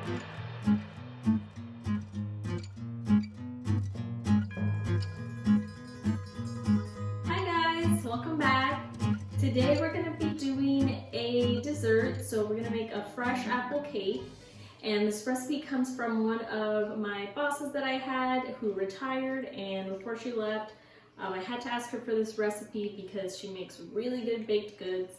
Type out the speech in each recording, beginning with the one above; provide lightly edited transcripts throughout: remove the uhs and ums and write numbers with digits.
Hi guys, welcome back. Today we're going to be doing a dessert, so we're going to make a fresh apple cake. And this recipe comes from one of my bosses that I had who retired, and before she left, I had to ask her for this recipe because she makes really good baked goods.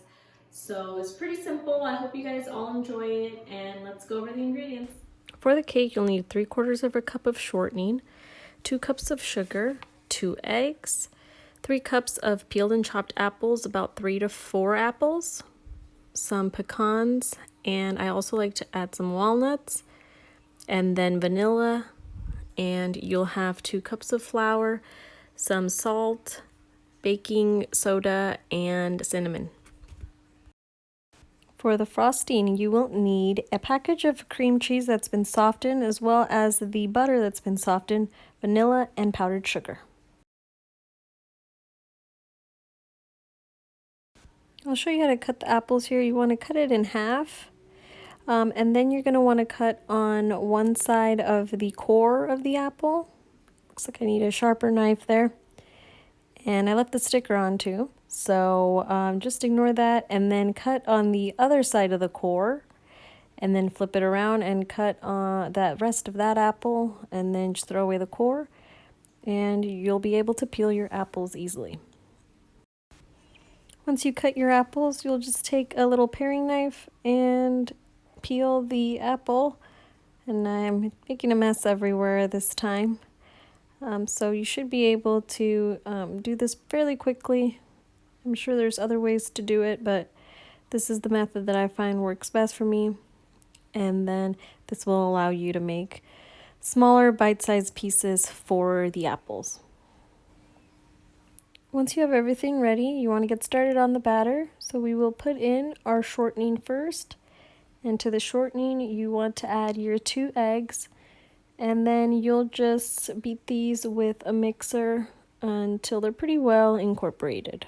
So it's pretty simple. I hope you guys all enjoy it, and let's go over the ingredients. For the cake, you'll need 3/4 of a cup of shortening, 2 cups of sugar, 2 eggs, 3 cups of peeled and chopped apples, about 3 to 4 apples, some pecans, and I also like to add some walnuts, and then vanilla, and you'll have 2 cups of flour, some salt, baking soda, and cinnamon. For the frosting, you will need a package of cream cheese that's been softened, as well as the butter that's been softened, vanilla, and powdered sugar. I'll show you how to cut the apples here. You want to cut it in half, and then you're going to want to cut on one side of the core of the apple. Looks like I need a sharper knife there. And I left the sticker on too, so just ignore that, and then cut on the other side of the core, and then flip it around and cut that rest of that apple, and then just throw away the core, and you'll be able to peel your apples easily. Once you cut your apples, you'll just take a little paring knife and peel the apple, and I'm making a mess everywhere this time. So you should be able to do this fairly quickly. I'm sure there's other ways to do it, but this is the method that I find works best for me. And then this will allow you to make smaller bite-sized pieces for the apples. Once you have everything ready, you want to get started on the batter. So we will put in our shortening first. And to the shortening, you want to add your 2 eggs. And then you'll just beat these with a mixer until they're pretty well incorporated.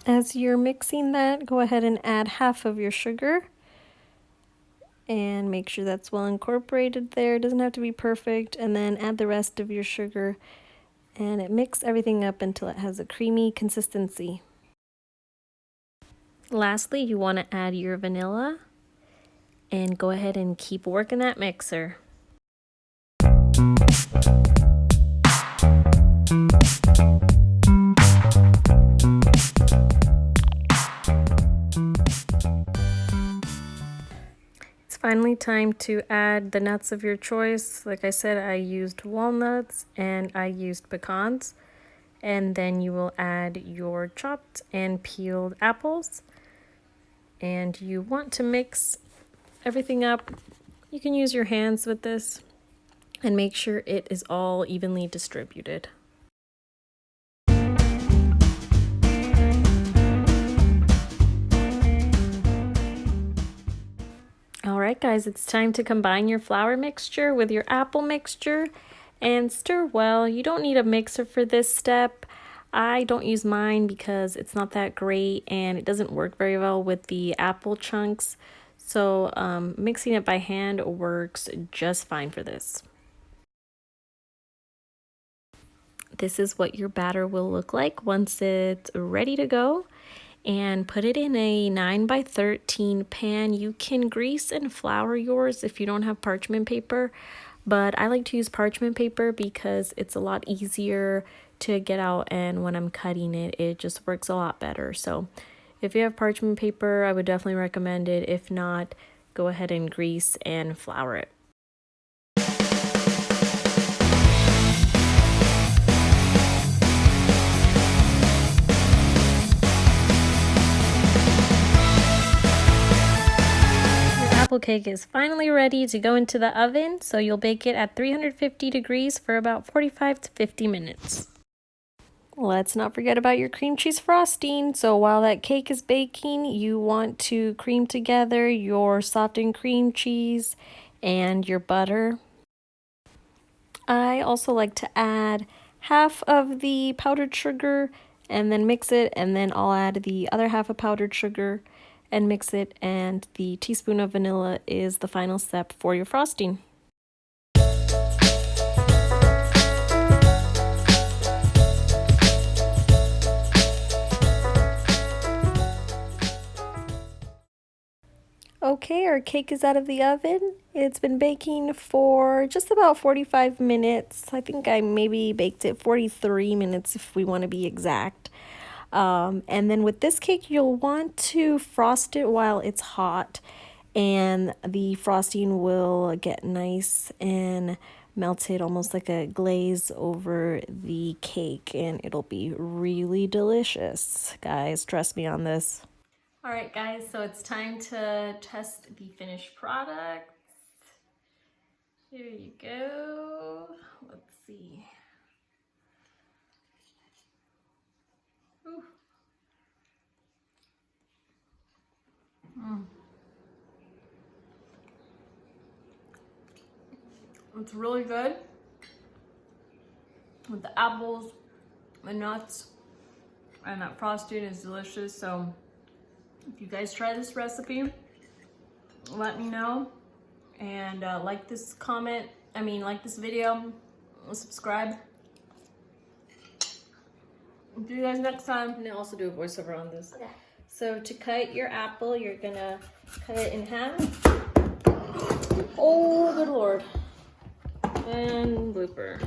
As you're mixing that, go ahead and add half of your sugar. And make sure that's well incorporated there. It doesn't have to be perfect. And then add the rest of your sugar, and mix everything up until it has a creamy consistency. Lastly, you want to add your vanilla, and go ahead and keep working that mixer. Finally, time to add the nuts of your choice. Like I said, I used walnuts and I used pecans. And then you will add your chopped and peeled apples. And you want to mix everything up. You can use your hands with this and make sure it is all evenly distributed. Alright guys, it's time to combine your flour mixture with your apple mixture and stir well. You don't need a mixer for this step. I don't use mine because it's not that great and it doesn't work very well with the apple chunks. So mixing it by hand works just fine for this. This is what your batter will look like once it's ready to go. And put it in a 9x13 pan. You can grease and flour yours if you don't have parchment paper, but I like to use parchment paper because it's a lot easier to get out, and when I'm cutting it, it just works a lot better. So if you have parchment paper, I would definitely recommend it. If not, go ahead and grease and flour it. Apple cake is finally ready to go into the oven, so you'll bake it at 350 degrees for about 45 to 50 minutes. let's not forget about your cream cheese frosting. So while that cake is baking, you want to cream together your softened cream cheese and your butter. I also like to add half of the powdered sugar and then mix it, and then I'll add the other half of powdered sugar and mix it, and the teaspoon of vanilla is the final step for your frosting. Okay, our cake is out of the oven. It's been baking for just about 45 minutes. I think I maybe baked it 43 minutes if we want to be exact. And then with this cake, you'll want to frost it while it's hot, and the frosting will get nice and melted, almost like a glaze over the cake, and it'll be really delicious. Guys, trust me on this. All right, guys, so it's time to test the finished product. Here you go. Let's see. Ooh. It's really good with the apples, the nuts, and that frosting is delicious. So if you guys try this recipe, let me know, and like this video, subscribe. See you guys next time. I'm gonna also do a voiceover on this. Okay. So to cut your apple, you're gonna cut it in half. Oh, good Lord. And blooper.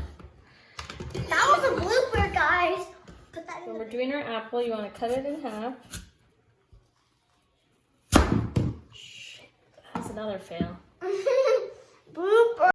That was a blooper, guys. Put that in. When we're doing our apple, you want to cut it in half. Shit, that's another fail.